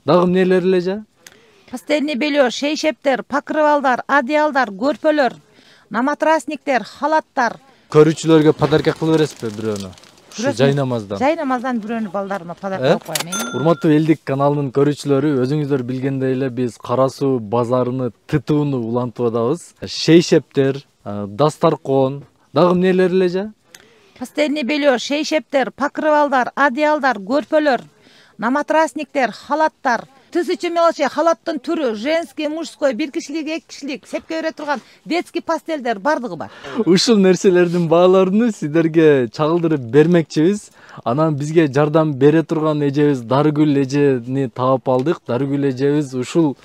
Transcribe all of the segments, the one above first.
Дагы эмнелер эле жа? Постельный белье, шейшептер, покрывалдар, одеялдар, көрпөлөр, наматрасниктер, халаттар. Көрүүчүлөргө подарка кылып бересизби бирөөнү? Ушу жайнамаздан. Жайнамаздан бирөөнү балдарыма подарка кылып коюм. Урматтуу Элдик каналынын көрүүчүлөрү, өзүңүздөр билгендей эле биз Кара Суу базарыны тытууну улантып атабыз. Шейшептер, дастаркон, дагы эмнелер эле жа? Постельный белье, шейшептер, покрывалдар, одеялдар, көрпөлөр, наматрасниктер, халаттар. Тысяча мелочей, халаттын түрү, женский, мужской, бир кишилик, эки кишилик, сепке бере турган детский пастелдер бардыгы бар. Ушул нерселердин бааларын сиздерге чагылдырып бермекчибиз. Анан бизге жардам бере турган эжебиз Дарыгүл эжени таап алдык. Дарыгүл эжебиз ушул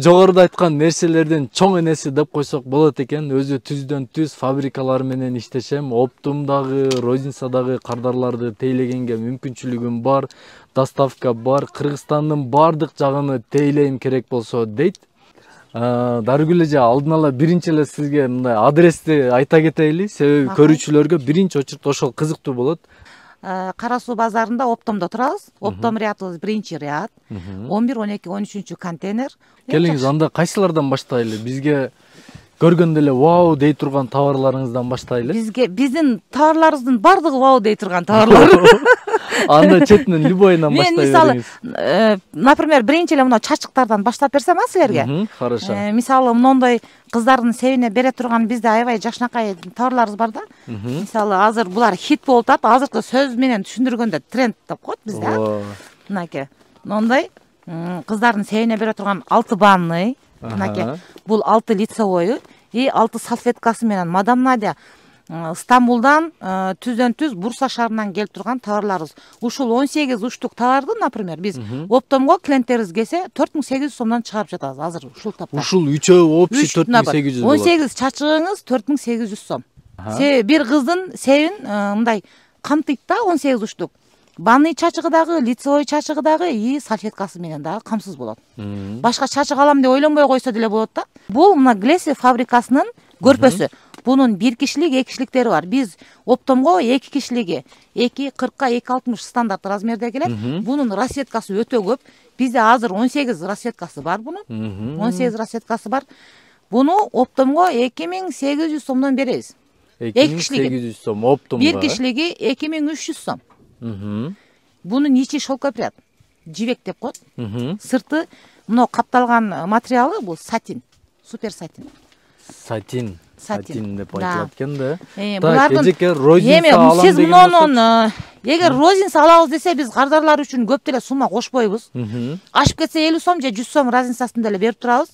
жогоруда айткан нерселердин чоң энеси деп койсок болот экен. Өзү түздөн түз фабрикалар менен иштешем. Оптумдагы, розницадагы кардарларды тейлегенге мүмкүнчүлүгүм бар. Доставка бар. Кыргызстандын бардык жагын тейлейм керек болсо дейт. Дарыгүл эже, алдын ала биринчи эле сизге мындай адрести айта кетейли. Себеби көрүүчүлөргө биринчи очередте ошол кызыктуу болот. Кара Суу базарында Оптомдо турабыз. Оптом рядыбыз биринчи ряд. 11, 12, 13 контейнер. Келиңиз, анда кайсылардан баштайлы? Бизге көргөндө эле вау дей турган товарларыңыздан баштайлы. Биздин товарларыбыздын бардыгы вау дей турган товарлар. Анда четинен любойунан баштай бериңиз. Мисалы, например, биринчи эле мына чачыктардан баштап берсем силерге. Хорошо. Мисалы, мондой кыздардын себине бере турган бизде аябай жакшынакай товарларыбыз бар да. Мисалы, азыр булар хит болуп атат, азыркы сөз менен түшүндүргөндө тренд деп коет бизде. Мынакей, мондой кыздардын себине бере турган 6 банный, мынакей, бул 6 лицевой и 6 салфеткасы менен мадам Надя Стамбулдан түздөн түз Бурса шаарынан келип турган товарларыбыз. Ушул 18 уштук товарды, например, биз Оптомго клиенттерибиз келсе 4800 сомдон чыгарып жатабыз азыр ушул тапта. Ушул үчөө общий 4800 болот. 18 чачыгыңыз 4800 сом. Бир кыздын себин мындай камтыйт да 18 уштук. Банный чачыгы дагы, лицевой чачыгы дагы и салфеткасы менен дагы камсыз болот. Башка чачык алам деп ойлонбой койсо деле болот да. Бул мына Глеси фабрикасынын көрпөсү. Бунун бир кишилик, эки кишиликтери бар. Биз Оптомго эки кишилиги 240-ка 260 стандарт размерде келет. Бунун расветкасы өтө көп. Бизде азыр 18 расветкасы бар бунун. 18 расветкасы бар. Буну Оптомго 2800 сомдон беребиз. 2800 сом Оптомго. Бир кишилиги 2300 сом. Бунун ичи шелкопряд, жибек деп коет. Сырты мына капталган материалы бул сатин, супер сатин. Сатин деп айтылат экен да. Так, эжеке розница алам деген. Сиз мунун эгер розница алабыз десе биз кардарлар үчүн көп деле сумма кошпойбуз. Ашып кетсе 50 сом же 100 сом розницасын деле берип турабыз.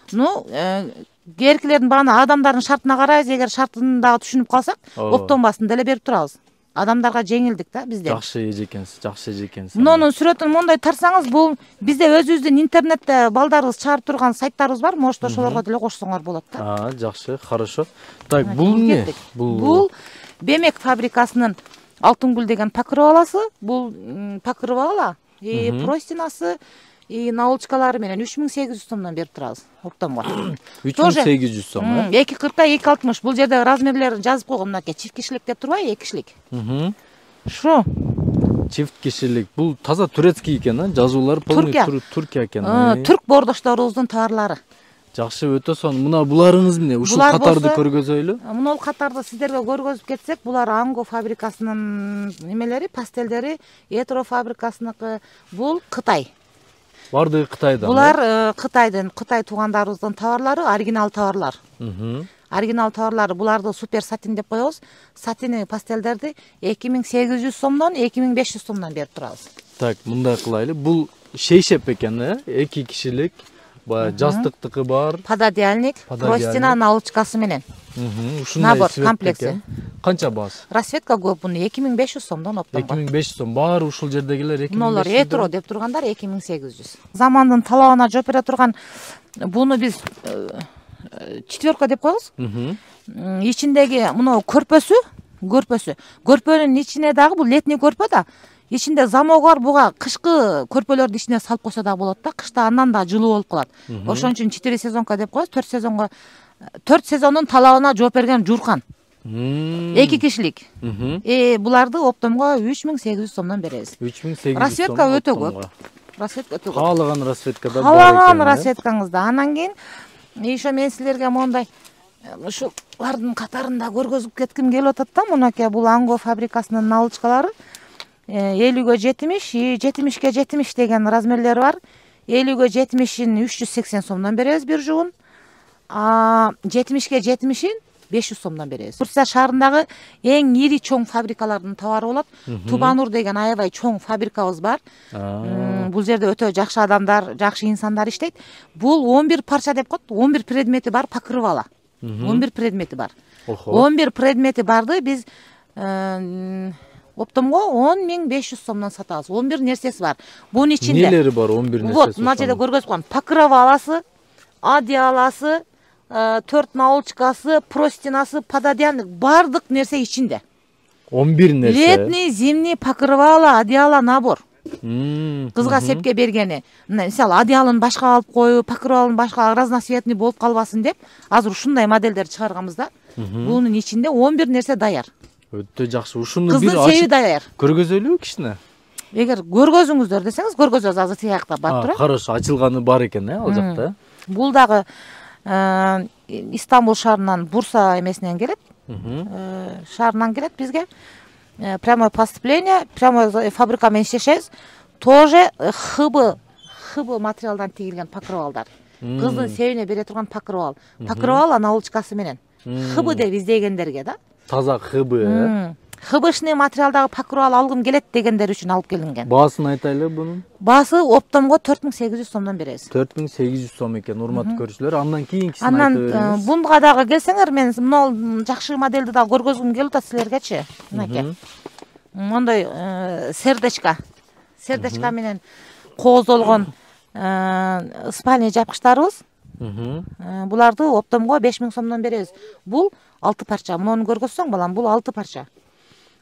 Керкилердин бааны адамдардын шартына карайбыз, эгер шартын дагы түшүнүп калсак, оптомбасын деле берип турабыз. Адамдарга жеңилдик да бизде. Жакшы эжекенсиз, жакшы эжекенсиз. Мунун сүрөтүн мондай тарсаңыз, бул бизде өзүбүздүн интернетте балдарыбыз чыгарып турган сайттарыбыз бар, может ошолорго деле кошсоңор болот да. Жакшы, хорошо. Так, бул эмне? Бул Бемек фабрикасынын Алтынгүл деген покрываласы, бул покрывала и простинасы и наолочкалары менен 3800 сомдон берип турабыз Оптомго. 3800 сом, 240-ка 260. Бул жерде размерлерин жазып койгон, мынакей чифт кишилик деп турбайбы, эки кишилик. Шу. Чифт кишилик. Бул таза турецкий экен, жазуулар полный Туркия экен. Түрк бордошторубуздун товарлары. Жакшы, өтө сонун. Мына буларыңыз эмне? Ушул катарды көргөзөйлү. Мына катарды сиздерге көргөзүп кетсек, булар Анго фабрикасынын немелери, пастелдери, Этро фабрикасыныкы. Бул Кытай. Бардыгы Кытайдан. Булар Кытайдын, Кытай туугандарыбыздын товарлары, оригинал товарлар. Оригинал товарлары, буларды супер сатин деп коебуз. Сатини пастелдерди 2800 сомдон 2500 сомдон берип турабыз. Так, мындай кылайлы. Бул шейшеп экен, эки кишилик. Жастыктыкы бар. Пододеяльник, простина наолочкасы менен. Набор комплекси. Канча баасы? Расветка көп, буну 2500 сомдон Оптомго. 2500 сом. Баары ушул жердегилер 2500. Нолор Этро деп тургандар 2800. Замандын талабына жооп бере турган буну биз четверка деп коебуз. Ичиндеги мына көрпөнүн ичине дагы бул летний көрпө да. Ичинде замок бар, буга кышкы көрпөлөрдү ичине салып койсо да болот да. Кышта андан да жылуу болуп калат. Ошон үчүн 4 сезонка деп коебуз. 4 сезондун талабына жооп берген Журкан. Эки кишилик. Буларды Оптомго 3800 сомдон беребиз. 3800 сом. Расветка өтө көп. расцветка өтө көп. Каалаган расцветкада бар Каалаган экен. расцветкаңызда. Анан кийин еще мен силерге мондай ушулардын катарында көргөзүп кетким келип атат да. Мынакей бул Анго фабрикасынын налычкалары 50-ге 70, 70-ге 70 деген размерлери бар. 50-ге 70-ин 380 сомдон беребиз бир жуун. 70-ге 70-ин 500 сомдон беребиз. Турция шаарындагы эң ири чоң фабрикалардын товары болот. Тубанур деген аябай чоң фабрикабыз бар. Бул жерде өтө жакшы адамдар, жакшы инсандар иштейт. Бул 11 парча деп коет, 11 предмети бар покрывала. 11 предмети бар. 11 предмети барды биз оптомго 10.500 сомдон сатабыз. 11 нерсеси бар. Бунун ичинде Нелери бар 11 нерсеси? Вот, мына жерде көргөзүп коем. Покрываласы, одеяласы, 4 наулчкасы, простинасы, пододеяльник бардык нерсе ичинде. 11 нерсе. Летний, зимний покрывало, одеяло, набор. Кызга сепке бергени. Мисалы, одеялын башка алып коюп, покрывалын башка разноцветный болуп калбасын деп, азыр ушундай моделдер чыгарганбыз да. Бунун ичинде 11 нерсе даяр. Өтө жакшы. Ушуну бир Кыздын сейи даяр. көргөзөлүбү кичине? Эгер көргөзүңүздөр десеңиз, көргөзөбүз, азыр тиякта бар турат. Хорошо, ачылганы бар экен, ал жакта. Бул дагы Истанбул шаарынан, Бурса эмесинен келет. Шаарынан келет бизге. Прямое поступление, прямое фабрика менен иштешебиз. Тоже хыбы материалдан тигилген покрывалдар. Кыздын себине бере турган покрывал. Покрывал анаулчкасы менен. Хыбы деп издегендерге да. Таза хыбы, Хыбышный материалдагы покрывал алгым келет дегендер үчүн алып келинген. Баасын айтайлы бунун? Баасы оптомго 4800 сомдон беребиз. 4800 сом экен, урматтуу көрүүчүлөр. Андан кийинкисин айтып бериңиз. Анан бунга дагы келсеңер, мен мына жакшы модельди дагы көргөзгүм келип атат силергечи. Мынакей. Мондой сердечко менен кооздолгон спальный жапкычтарыбыз. Буларды оптомго 5000 сомдон беребиз. Бул 6 парча. Муну көргөзсөң балам, бул 6 парча.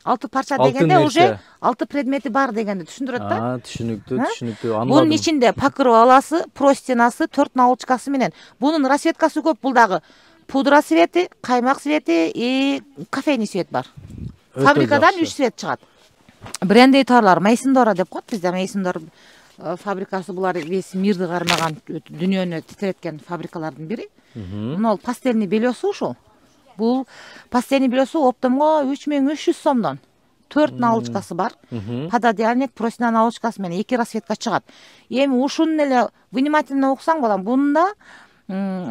6 парча дегенде уже 6 предмети бар дегенди түшүндүрөт да. Түшүнүктүү. Бунун ичинде покрываласы, простинасы, 4 наулчкасы менен. Бунун расцветкасы көп, бул дагы пудра цвети, каймак цвети и кофейный цвет бар. Фабрикадан 3 цвет чыгат. Брендей товарлар Мейсиндора деп коет бизде. Мейсиндор фабрикасы булар весь мирди кармаган, дүйнөнү титиреткен фабрикалардын бири. Мына пастельный белесу ушул. Бул пастельный белесу оптомго 3300 сомдон. 4 наулчкасы бар. Пододеяльник, простина наулчкасы менен 2 расцветка чыгат. Эми ушуну эле внимательно уксаң балам,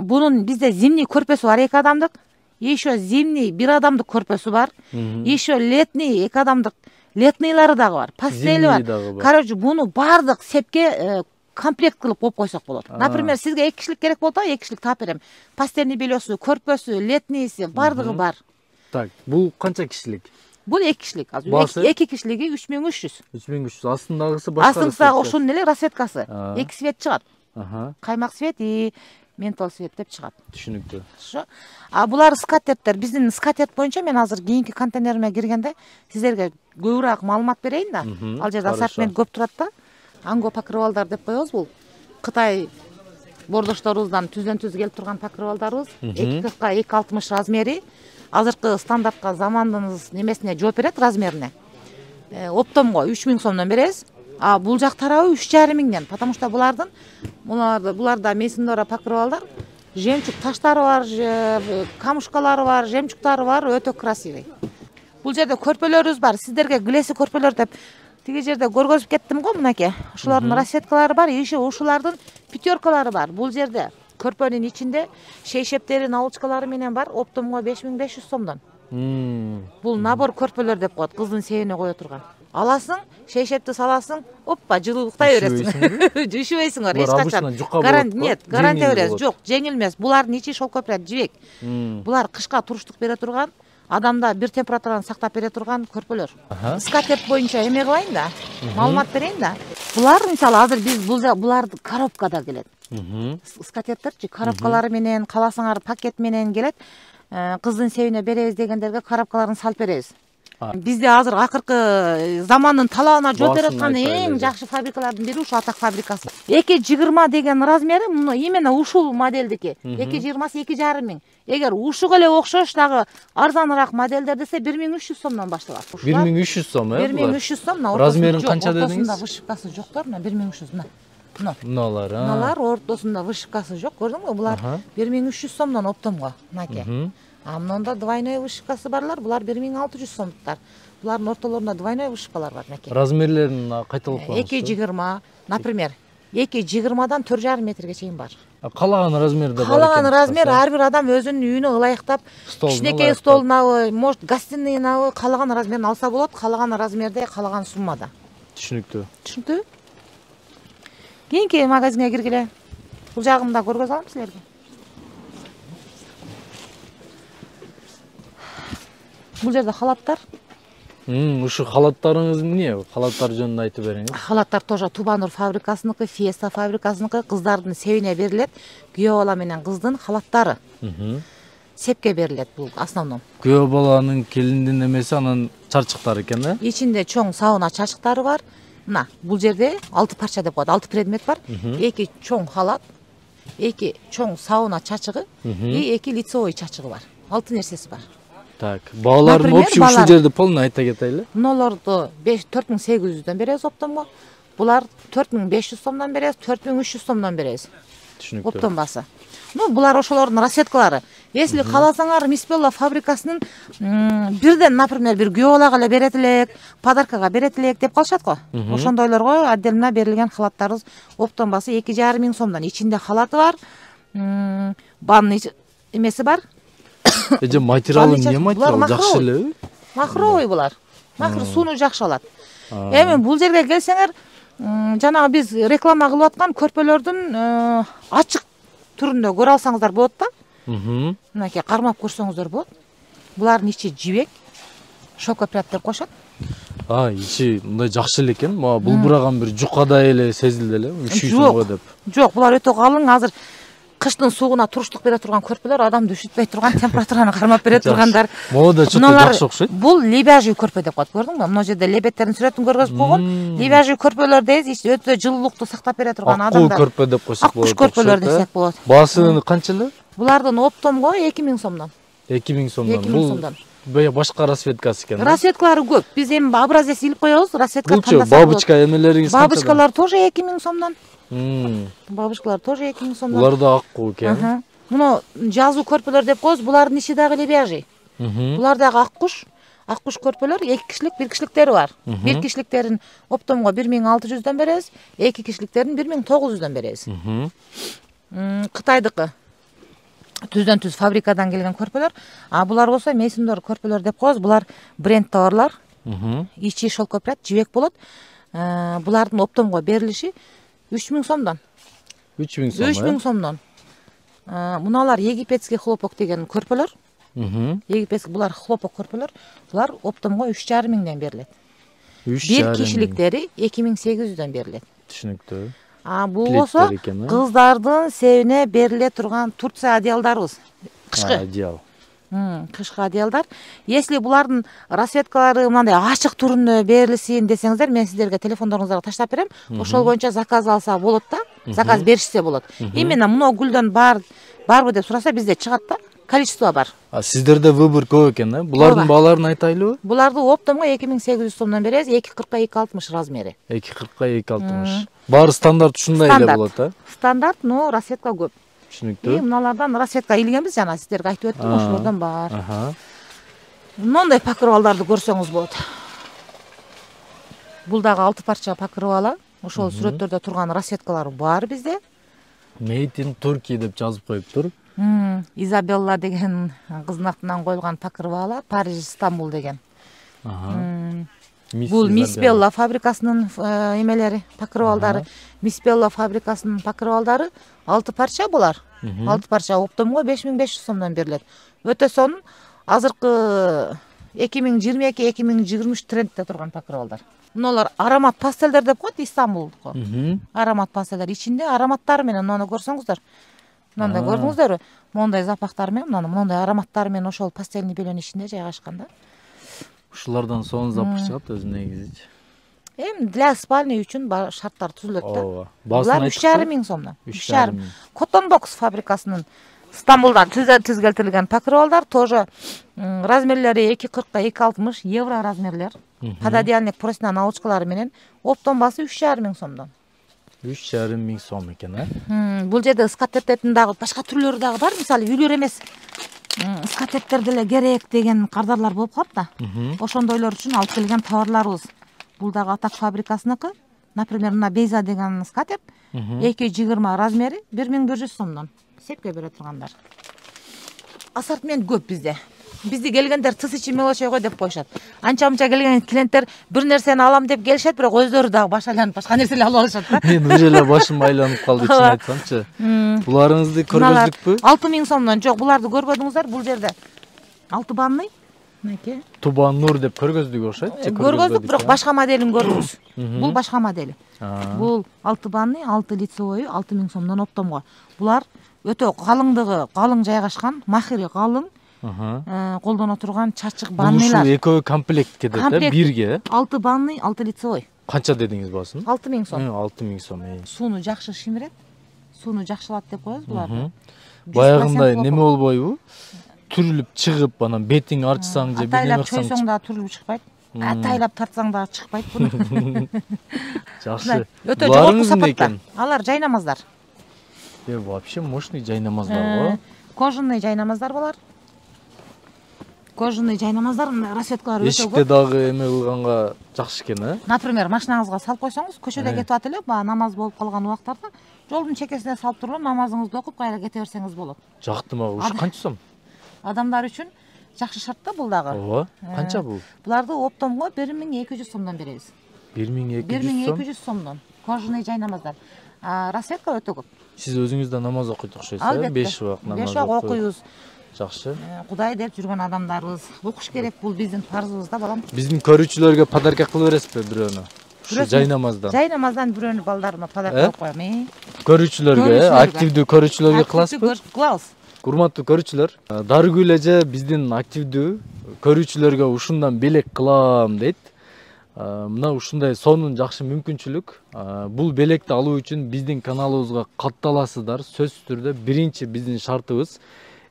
бунун бизде зимний көрпөсү бар 2 адамдык. Еще зимний 1 адамдык көрпөсү бар. Еще летний 2 адамдык летныйлары дагы бар. Пастели бар. Короче, буну бардык сепке комплект кылып коюп койсок болот. Например, сизге 2 кишилик керек болсо, 2 кишилик таап берем. Пастельный белесу, көрпөсү, летнийси бардыгы бар. Так, бул канча кишилик? Бул 2 кишилик. Азыр 2 кишилиги 3300. 3300. Астындагысы башка. Астындагы ошонун эле расцветкасы. 2 цвет чыгат. Каймак цвет и ментол цвет деп чыгат. Түшүнүктүү. Булар скатертер. Биздин скатерт боюнча мен азыр кийинки контейнериме киргенде сиздерге көбүрөөк маалымат берейин да. Ал жерде ассортимент көп турат да. Анго покрывалдар деп коебуз бул. Кытай бордошторубуздан түздөн түз келип турган покрывалдарыбыз. 240-га 260 размери. Азыркы стандартка замандын немесине жооп берет размерине. Оптомго 3000 сомдон беребиз. Бул жак тарабы 3500ден, потому что буларда Мейсиндора покрывалдар, жемчуг таштары бар, камушкалары бар, жемчугтары бар, өтө красивый. Бул жерде көрпөлөрүбүз бар. Сиздерге глеси көрпөлөр деп тиги жерде көргөзүп кеттим го, мынакей. Ушулардын расцветкалары бар, еще ушулардын пятеркалары бар. Бул жерде көрпөнүн ичинде шейшептери, наулчкалары менен бар, оптомго 5500 сомдон. Бул набор көрпөлөр деп коет, кыздын себине кое турган. Аласың, шейшепти саласың, оппа, жылуулуктай бересиң. Жüşүбөйсүңөр эч качан. Нет, гарантия беребиз. Жок, жеңилмес. Булардын ичи шелкопряд жибек. Булар кышка туруштук бере турган, адамда бир температураны сактап бере турган көрпөлөр. Скатерть боюнча эме кылайын да, маалымат берейин да. Булар мисалы азыр биз буларды коробкада келет. Скатерттерчи коробкалары менен, кааласаңар пакет менен келет. Кыздын себине беребиз дегендерге коробкаларын салып беребиз. Бизде азыр акыркы замандын талабына жооп берип аткан Баасын эң айтпайлы. жакшы фабрикалардын бири ушу Атак фабрикасы. 220 деген размери именно ушул моделдики. 220 2,5 миң. Эгер ушуга эле окшош дагы арзаныраак модельдер десе 1300 сомдон башталат. 1300 сом, 1300 сом. Размерин канча дедиңиз? Ортосунда вышивкасы жоктор, 1300 мына. Мыналар, Мыналар ортосунда вышивкасы жок, көрдүңбү? Булар 1300 сомдон оптомго, мынакей. А мында двойной вышивкасы барлар, булар 1600 сомдуктар. Булардын ортолорунда двойной вышивкалар бар, мынакей. Размерлерин кайталап коюңуз. 2,20, например, 2,20дан 4,5 метрге чейин бар. Каалаган размерде бар. Каалаган размер ар бир адам өзүнүн үйүнө ылайыктап, кичинекей столунабы, может гостиныйнабы каалаган размерин алса болот, каалаган размерде, каалаган суммада. Түшүнүктүү. Түшүнүктүбү? Кийинки магазинге киргиле. Бул жагын да көргөзө алам силерге. Бул жерде халаттар. Ушу халаттарыңыз эмне? Халаттар жөнүндө айтып бериңиз. Халаттар тоже Тубанур фабрикасыныкы, Fiesta фабрикасыныкы, кыздардын себине берилет. Күйөө бала менен кыздын халаттары. Сепке берилет бул основном. Күйөө баланын келиндин эмеси анан чарчыктары экен да? Ичинде чоң сауна чачыктары бар. Мына, бул жерде 6 парча деп коет, 6 предмет бар. 2 чоң халат, 2 чоң сауна чачыгы, и 2 лицевой чачыгы бар. 6 нерсеси бар. Так, баалардын общий ушул жерде полный айта кетели. Мыналарды 4800дөн беребиз оптомго. Булар 4500 сомдон беребиз, 4300 сомдон беребиз. Түшүнүктүү. Оптом басы. Булар ошолордун расеткалары. Если кааласаңар Мисбелла фабрикасынын бирден, например, бир күйөө балага эле берет элек, подаркага берет элек деп калышат го. Ошондойлорго отдельно берилген халаттарыбыз оптом басы 2,5 миң сомдон. Ичинде халаты бар, банный эмеси бар. Эже материалы эмне материал? Жакшы элеби? Махровый булар. Махр сууну жакшы алат. Эми бул жерге келсеңер, жанагы биз реклама кылып аткан көрпөлөрдүн ачык түрүндө көрө алсаңыздар болот да. Мынакей кармап көрсөңүздөр болот. Булардын ичи жибек, шелкопряд деп коюшат. Ичи мындай жакшы эле экен. Мага булбураган бир жукадай эле сезилди эле. Üşüйсүңбү деп. Жок, булар өтө калың. Азыр кыштын суугуна туруштук бере турган көрпөлөр, адамды üşүтпөй турган, температураны кармап бере тургандар. Могу да чөтө жакшы окшойт. Бул лебяжий көрпө деп коет, көрдүңбү? Мына жерде лебеттердин сүрөтүн көргөзүп койгон. Лебяжий көрпөлөр дейбиз, өтө жылуулукту сактап бере турган адамдар. Аккуш көрпө деп койсок болот. Аккуш көрпөлөр десек болот. Баасы канча эле? Булардын оптомго 2000 сомдон. 2000 сомдон. 2000 сомдон. Бул башка расветкасы экен. Расветкалары көп. Биз эми образец илип коебуз, расветка тандасак болот. Бабочка эмелериңиз канчадан? Бабочкалар тоже 2000 сомдон. Бабочкалар тоже 2000 сомдон. Булар да аккуу экен. Муну жазуу көрпөлөр деп коебуз, булардын ичи дагы лебяжий. Булар дагы аккуш. Аккуш көрпөлөр 2 кишилик, 1 кишиликтери бар. 1 кишиликтерин оптомго 1600дөн беребиз, 2 кишиликтерин 1900дөн беребиз. Кытайдыкы. Түздөн түз фабрикадан келген көрпөлөр. Булар болсо Мейсондор көрпөлөр деп коебуз. Булар бренд товарлар. Ичи шелкопряд, жибек болот. Булардын оптомго берилиши 3000 сомдон. 3000 сом. 3000 сомдон. Муналар египетский хлопок деген көрпөлөр. Египетский булар хлопок көрпөлөр. Булар оптомго 3,5 миңден берилет. 1 кишиликтери 2800дөн берилет. Түшүнүктүү. Бул болсо кыздардын себине бериле турган Турция одеялдарыбыз. Кышкы одеял. Кышкы одеялдар. Если булардын расветкалары мындай ачык түрүндө берилсин десеңиздер, мен сиздерге телефондоруңуздарга таштап берем. Ошол боюнча заказ алса болот да, заказ беришсе болот. Именно мына гүлдөн барбы деп сураса бизде чыгат да, количество бар. Сиздерде выбор көп экен да? Булардын бааларын айтайлыбы? Буларды оптомго 2800 сомдон беребиз, 2,40 2,60 размери. 2,40 2,60. Баары стандарт ушундай эле болот да? Стандарт, но расветка көп. Түшүнүктүү. Мыналардан расветка илгенбиз, жана сиздерге айтып өттүм, ошолордон бар. Мындай покрывалдарды көрсөңүз болот. Бул дагы 6 парча покрывала. Ошол сүрөттөрдө турган расветкалар бар бизде. Made in Turkey деп жазып коюптур. Изабелла деген кыздын атынан коюлган покрывала, Париж, Стамбул деген. Бул Мисбелла фабрикасынын эмелери, покрывалдары. Мисбелла фабрикасынын покрывалдары 6 парча булар. 6 парча оптомго 5500 сомдон берилет. Өтө сонун азыркы 2022-2023 трендте турган покрывалдар. Мыналар аромат пастелдер деп коет, Истанбулдуку. Аромат пастелдер ичинде ароматтары менен муну көрсөңүздөр. Мындай көрдүңүздөрбү? Мондай запахтар менен, мындай ароматтар менен ошол пастельный белөнүн ичинде жайгашкан да. Ушулардан сонун запах чыгат өзү негизичи. Эми для спальни үчүн шарттар түзүлөт да. Ооба. Булар 3,5 миң сомдон. 3,5 миң. Cotton Box фабрикасынын Стамбулдан түзгөлтүлгөн покрывалдар тоже размерлери 2,40 2,60 евро размерлер. Пододеяльник простыня научкалары менен оптон басы 3,5 миң сомдон. 3,5 миң сом экен, Бул жерде скатерттердин дагы башка түрлөрү дагы бар. Мисалы үйлөр эмес скатертер деле керек деген кардарлар болуп калат да. Ошондойлор үчүн алып келген товарларыбыз. Бул дагы Атак фабрикасыныкы. Например, мына Бейза деген скатер 2,20 размери 1100 сомдон. Сепке бере тургандар. Ассортимент көп бизде. Бизди келгендер тысячи мелочей го деп коюшат. Анча-мынча келген клиенттер бир нерсени алам деп келишет, бирок өздөрү дагы баш айланып башка нерселер алып алышат да. Мен уже эле башым айланып калды, чын айтсамчы. Буларыңызды көргөздүкпү? 6 миң сомдон. Жок, буларды көрбөдүңүздөр. Бул жерде 6 банный. Мынакей. Тубан Нур деп көргөздүк окшойт. Көргөздүк, бирок башка моделин көрдүңүз. Бул башка модели. Бул 6 банный, 6 лицевой, 6 миң сомдон оптомго. Булар өтө калыңдыгы, калың жайгашкан, махири калың, колдоно турган чачык банныйлар. Ушул экөө комплект кетет да, бирге. 6 банный, 6 лицевой. Канча дедиңиз басын? 6 миң сом. 6 миң сом. Сууну жакшы шимирет. Сууну жакшылат деп коебуз буларды. Баягындай неме болбойбу? Түрүлүп чыгып, анан бетиң арчсаң же бирдеме кылсаң. Чойсоң да түрүлүп чыкпайт. Атайлап тартсаң да чыкпайт буну. Жакшы. Өтө жогорку сапатта. Алар жайнамаздар. Вообще мощный жайнамаздар го. Кожаный жайнамаздар болар. Кожаный жайнамаздар, расветкалары өтө көп. Эшикте дагы эме кылганга жакшы экен, Например, машинаңызга салып койсоңуз, көчөдө кетип атып эле, баа намаз болуп калган убактарда жолдун чекесине салып туруп, намазыңызды окуп, кайра кете берсеңиз болот. Жакты мага. Ушу канча сом? Адамдар үчүн жакшы шартта бул дагы. Ооба. Канча бул? Буларды оптомго 1200 сомдон беребиз. 1200 сомдон. Кожаный жайнамаздар. Расветка өтө көп. Сиз өзүңүз да намаз окуйт окшойсуз, 5 убак намаз. 5 убак окуйбуз. Жакшы. Кудай деп жүргөн адамдарыбыз. Окуш керек, бул биздин парзыбыз да, балам. Биздин көрүүчүлөргө подарка кылып бересизби бирөөнү? Ушу жайнамаздан. Жайнамаздан бирөөнү балдарыма подарка кылып коем. Көрүүчүлөргө, активдүү көрүүчүлөргө кыласызбы? Кылабыз. Урматтуу көрүүчүлөр, Дарыгүл эже биздин активдүү көрүүчүлөргө ушундан белек кылам дейт. Мына ушундай сонун жакшы мүмкүнчүлүк. Бул белекти алуу үчүн биздин каналыбызга катталасыздар. Сөзсүз түрдө биринчи биздин шартыбыз,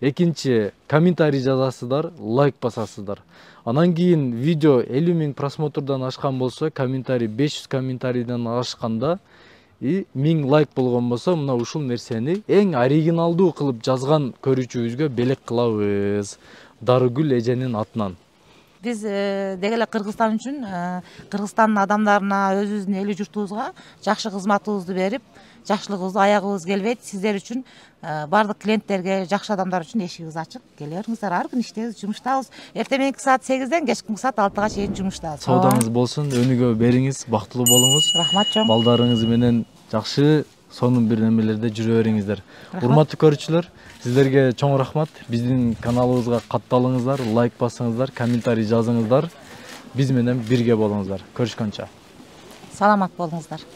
экинчи комментарий жазасыздар, лайк басасыздар. Анан кийин видео 50 миң просмотрдан ашкан болсо, комментарий 500 комментарийден ашканда 1000 лайк болгон болсо, мына ушул нерсени эң оригиналдуу кылып жазган көрүүчүбүзгө белек кылабыз. Дарыгүл эженин атынан. Биз деги эле Кыргызстан үчүн, Кыргызстандын адамдарына, өзүбүздүн эли журтубузга жакшы кызматыбызды берип, жакшылыгыбызды аягыбыз келбейт. Сиздер үчүн, бардык клиенттерге, жакшы адамдар үчүн эшигибиз ачык. Келе бериңиздер, ар күнү иштейбиз, жумуштабыз. Эртең мененки саат 8ден кечки саат 6га чейин жумуштабыз. Соодаңыз болсун, өнүгө бериңиз, бактылуу болуңуз. Рахмат чоң. Балдарыңыз менен жакшы сонун бир немелерде жүрө бериңиздер. Урматтуу көрүүчүлөр, сиздерге чоң рахмат. Биздин каналыбызга катталыңыздар, лайк басыңыздар, комментарий жазыңыздар. Биз менен бирге болуңуздар. Көрүшкөнчө. Саламат болуңуздар.